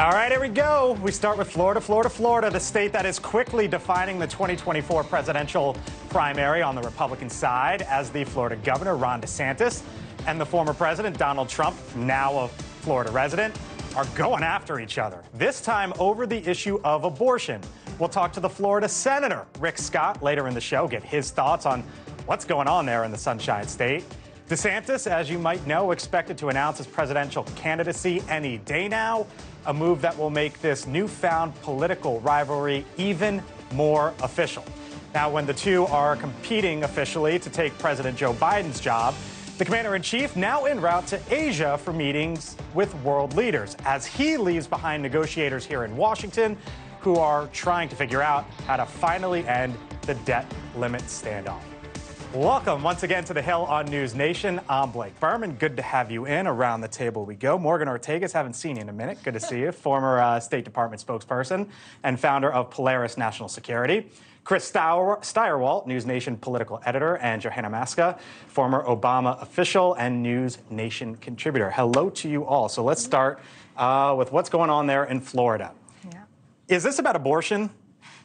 All right, here we go. We start with Florida, the state that is quickly defining the 2024 presidential primary on the Republican side, as the Florida governor, Ron DeSantis, and the former president, Donald Trump, now a Florida resident, are going after each other, this time over the issue of abortion. We'll talk to the Florida Senator, Rick Scott, later in the show, get his thoughts on what's going on there in the Sunshine State. DeSantis, as you might know, expected to announce his presidential candidacy any day now, a move that will make this newfound political rivalry even more official. Now, when the two are competing officially to take President Joe Biden's job, the commander-in-chief now en route to Asia for meetings with world leaders, as he leaves behind negotiators here in Washington who are trying to figure out how to finally end the debt limit standoff. Welcome once again to The Hill on NewsNation. I'm Blake Burman. Good to have you in. Around the table we go. Morgan Ortagus, haven't seen you in a minute. Good to see you. Former State Department spokesperson and founder of Polaris National Security. Chris Stirewalt, NewsNation political editor, and Johanna Maska, former Obama official and NewsNation contributor. Hello to you all. So let's start with what's going on there in Florida. Yeah. Is this about abortion?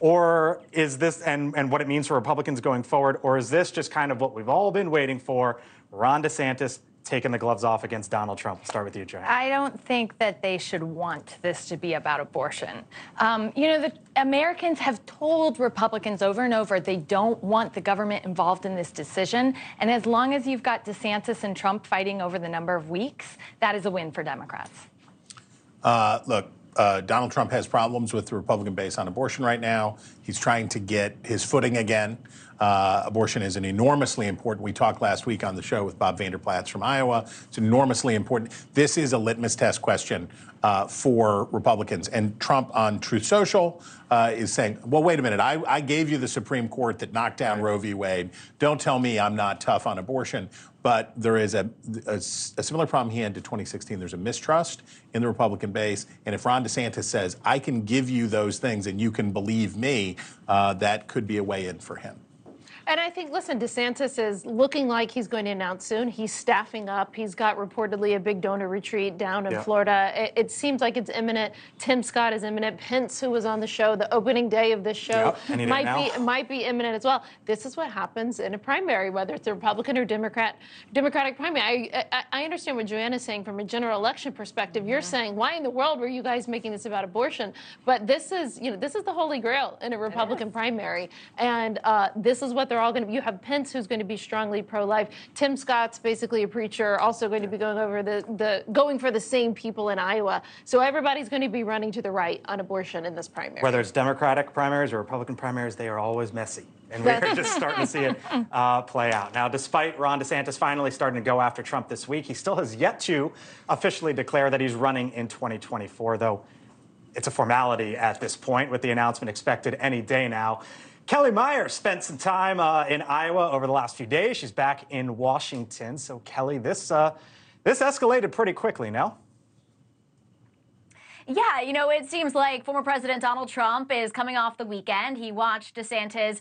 Or is this, and what it means for Republicans going forward, or is this just kind of what we've all been waiting for, Ron DeSantis taking the gloves off against Donald Trump? We'll start with you, Joanna. I don't think that they should want this to be about abortion. The Americans have told Republicans over and over they don't want the government involved in this decision. And as long as you've got DeSantis and Trump fighting over the number of weeks, that is a win for Democrats. Donald Trump has problems with the Republican base on abortion right now. He's trying to get his footing again. Abortion is an enormously important. We talked last week on the show with Bob Vanderplatz from Iowa. It's enormously important. This is a litmus test question for Republicans. And Trump on Truth Social is saying, well, wait a minute. I gave you the Supreme Court that knocked down Roe v. Wade. Don't tell me I'm not tough on abortion. But there is a similar problem he had to 2016. There's a mistrust in the Republican base. And if Ron DeSantis says, I can give you those things and you can believe me, that could be a way in for him. And I think, listen, DeSantis is looking like he's going to announce soon. He's staffing up. He's got reportedly a big donor retreat down in Florida. It seems like it's imminent. Tim Scott is imminent. Pence, who was on the show, the opening day of this show, might be imminent as well. This is what happens in a primary, whether it's a Republican or Democratic primary. I understand what Joanna's saying from a general election perspective. You're saying, why in the world were you guys making this about abortion? But this is the holy grail in a Republican primary. And this is what they're all going to be. You have Pence, who's going to be strongly pro-life. Tim Scott's basically a preacher, also going to be going for the same people in Iowa. So everybody's going to be running to the right on abortion in this primary. Whether it's Democratic primaries or Republican primaries, they are always messy. And we're just starting to see it play out. Now, despite Ron DeSantis finally starting to go after Trump this week, he still has yet to officially declare that he's running in 2024, though it's a formality at this point, with the announcement expected any day now. Kelly Meyer spent some time in Iowa over the last few days. She's back in Washington. So, Kelly, this escalated pretty quickly, no? Yeah, it seems like former President Donald Trump is coming off the weekend. He watched DeSantis,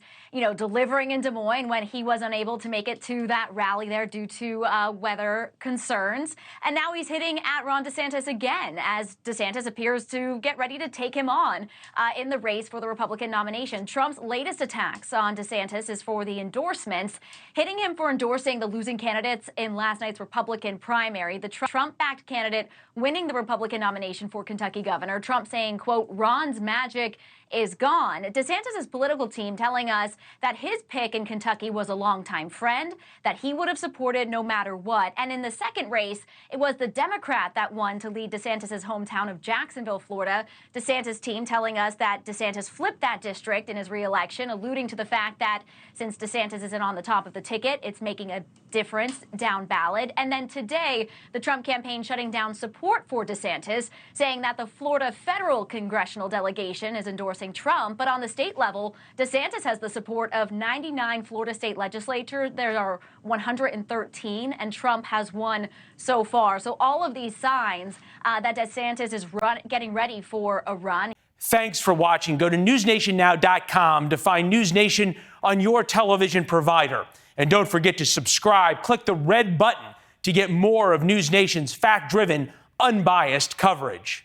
delivering in Des Moines when he was unable to make it to that rally there due to weather concerns. And now he's hitting at Ron DeSantis again, as DeSantis appears to get ready to take him on in the race for the Republican nomination. Trump's latest attacks on DeSantis is for the endorsements, hitting him for endorsing the losing candidates in last night's Republican primary. The Trump-backed candidate winning the Republican nomination for Kentucky governor. Trump saying, quote, Ron's magic is gone. DeSantis' political team telling us that his pick in Kentucky was a longtime friend, that he would have supported no matter what. And in the second race, it was the Democrat that won to lead DeSantis' hometown of Jacksonville, Florida. DeSantis' team telling us that DeSantis flipped that district in his re-election, alluding to the fact that since DeSantis isn't on the top of the ticket, it's making a difference down ballot. And then today, the Trump campaign shutting down support for DeSantis, saying that the Florida federal congressional delegation is endorsing Trump. But on the state level, DeSantis has the support of 99 Florida state legislatures. There are 113, and Trump has one so far. So all of these signs that DeSantis is getting ready for a run. Thanks for watching. Go to newsnationnow.com to find NewsNation on your television provider. And don't forget to subscribe. Click the red button to get more of NewsNation's fact-driven, unbiased coverage.